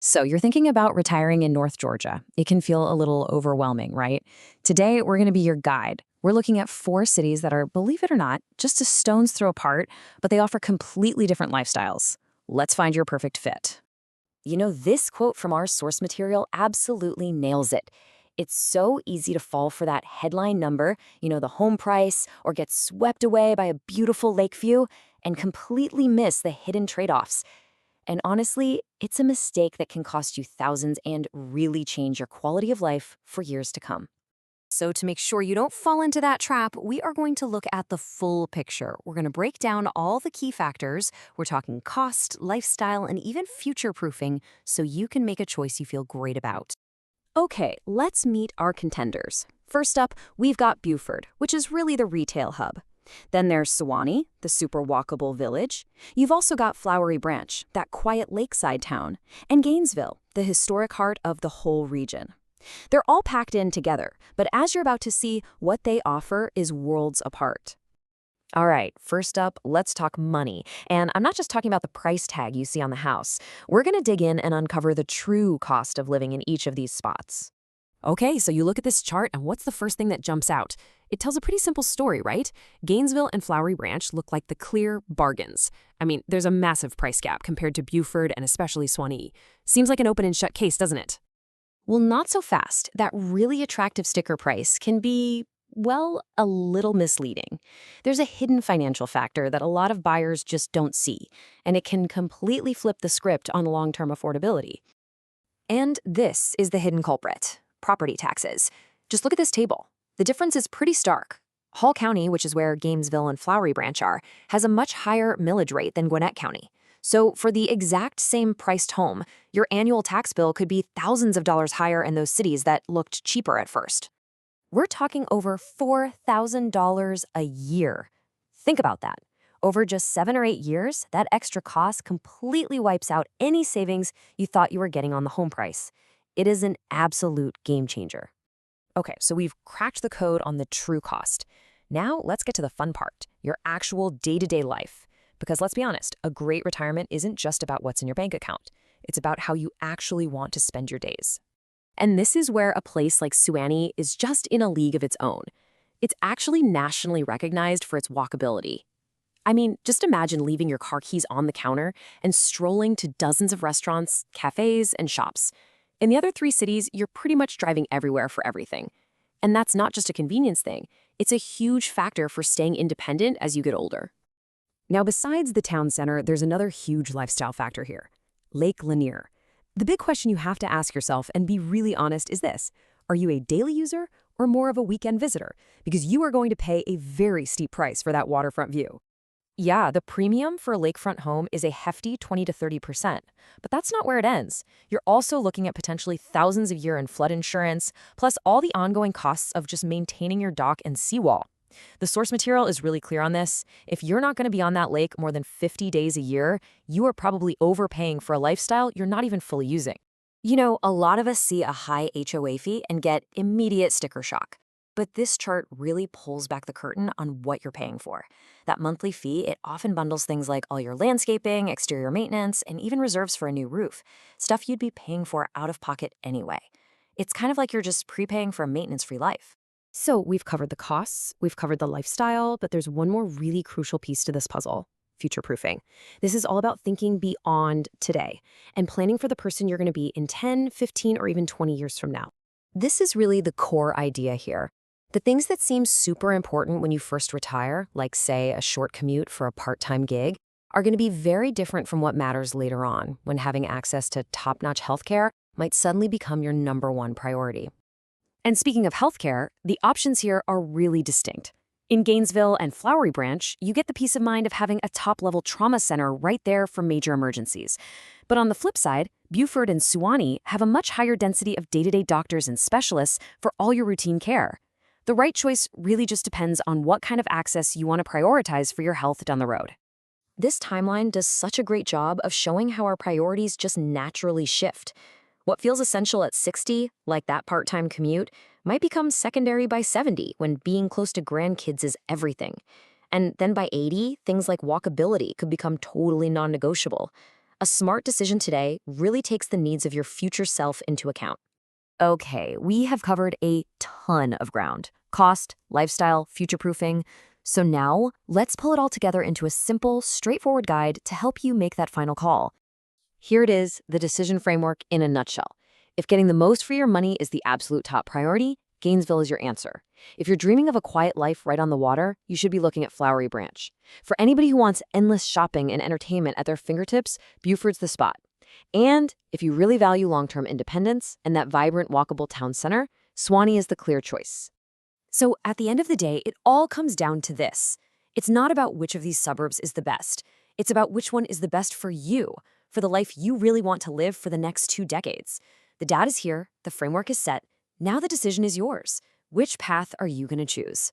So you're thinking about retiring in North Georgia. It can feel a little overwhelming, right? Today, we're going to be your guide. We're looking at 4 cities that are, believe it or not, just a stone's throw apart, but they offer completely different lifestyles. Let's find your perfect fit. This quote from our source material absolutely nails it. It's so easy to fall for that headline number, the home price, or get swept away by a beautiful lake view and completely miss the hidden trade-offs. And honestly, it's a mistake that can cost you thousands and really change your quality of life for years to come. So to make sure you don't fall into that trap, we are going to look at the full picture. We're going to break down all the key factors. We're talking cost, lifestyle, and even future-proofing so you can make a choice you feel great about. Okay, let's meet our contenders. First up, we've got Buford, which is really the retail hub. Then there's Suwanee, the super walkable village. You've also got Flowery Branch, that quiet lakeside town, and Gainesville, the historic heart of the whole region. They're all packed in together, but as you're about to see, what they offer is worlds apart. All right, first up, let's talk money. And I'm not just talking about the price tag you see on the house. We're going to dig in and uncover the true cost of living in each of these spots. Okay, so you look at this chart, and what's the first thing that jumps out? It tells a pretty simple story, right? Gainesville and Flowery Branch look like the clear bargains. I mean, there's a massive price gap compared to Buford and especially Suwanee. Seems like an open and shut case, doesn't it? Well, not so fast. That really attractive sticker price can be, well, a little misleading. There's a hidden financial factor that a lot of buyers just don't see, and it can completely flip the script on long-term affordability. And this is the hidden culprit: property taxes. Just look at this table. The difference is pretty stark. Hall County, which is where Gainesville and Flowery Branch are, has a much higher millage rate than Gwinnett County. So for the exact same priced home, your annual tax bill could be thousands of dollars higher in those cities that looked cheaper at first. We're talking over $4,000 a year. Think about that. Over just 7 or 8 years, that extra cost completely wipes out any savings you thought you were getting on the home price. It is an absolute game changer. Okay, so we've cracked the code on the true cost. Now let's get to the fun part, your actual day-to-day life. Because let's be honest, a great retirement isn't just about what's in your bank account. It's about how you actually want to spend your days. And this is where a place like Suwanee is just in a league of its own. It's actually nationally recognized for its walkability. I mean, just imagine leaving your car keys on the counter and strolling to dozens of restaurants, cafes, and shops. In the other 3 cities, you're pretty much driving everywhere for everything. And that's not just a convenience thing. It's a huge factor for staying independent as you get older. Now, besides the town center, there's another huge lifestyle factor here: Lake Lanier. The big question you have to ask yourself, and be really honest, is this: are you a daily user or more of a weekend visitor? Because you are going to pay a very steep price for that waterfront view. Yeah, the premium for a lakefront home is a hefty 20 to 30%, but that's not where it ends. You're also looking at potentially thousands a year in flood insurance, plus all the ongoing costs of just maintaining your dock and seawall. The source material is really clear on this. If you're not going to be on that lake more than 50 days a year, you are probably overpaying for a lifestyle you're not even fully using. A lot of us see a high HOA fee and get immediate sticker shock. But this chart really pulls back the curtain on what you're paying for. That monthly fee, it often bundles things like all your landscaping, exterior maintenance, and even reserves for a new roof, stuff you'd be paying for out of pocket anyway. It's kind of like you're just prepaying for a maintenance-free life. So we've covered the costs, we've covered the lifestyle, but there's one more really crucial piece to this puzzle: future-proofing. This is all about thinking beyond today and planning for the person you're going to be in 10, 15, or even 20 years from now. This is really the core idea here. The things that seem super important when you first retire, like, say, a short commute for a part-time gig, are going to be very different from what matters later on, when having access to top-notch healthcare might suddenly become your #1 priority. And speaking of healthcare, the options here are really distinct. In Gainesville and Flowery Branch, you get the peace of mind of having a top-level trauma center right there for major emergencies. But on the flip side, Buford and Suwanee have a much higher density of day-to-day doctors and specialists for all your routine care. The right choice really just depends on what kind of access you want to prioritize for your health down the road. This timeline does such a great job of showing how our priorities just naturally shift. What feels essential at 60, like that part-time commute, might become secondary by 70 when being close to grandkids is everything. And then by 80, things like walkability could become totally non-negotiable. A smart decision today really takes the needs of your future self into account. Okay, we have covered a ton of ground. Cost, lifestyle, future-proofing. So now, let's pull it all together into a simple, straightforward guide to help you make that final call. Here it is, the decision framework in a nutshell. If getting the most for your money is the absolute top priority, Gainesville is your answer. If you're dreaming of a quiet life right on the water, you should be looking at Flowery Branch. For anybody who wants endless shopping and entertainment at their fingertips, Buford's the spot. And if you really value long-term independence and that vibrant, walkable town center, Suwanee is the clear choice. So at the end of the day, it all comes down to this. It's not about which of these suburbs is the best. It's about which one is the best for you, for the life you really want to live for the next 2 decades. The data is here, the framework is set. Now the decision is yours. Which path are you going to choose?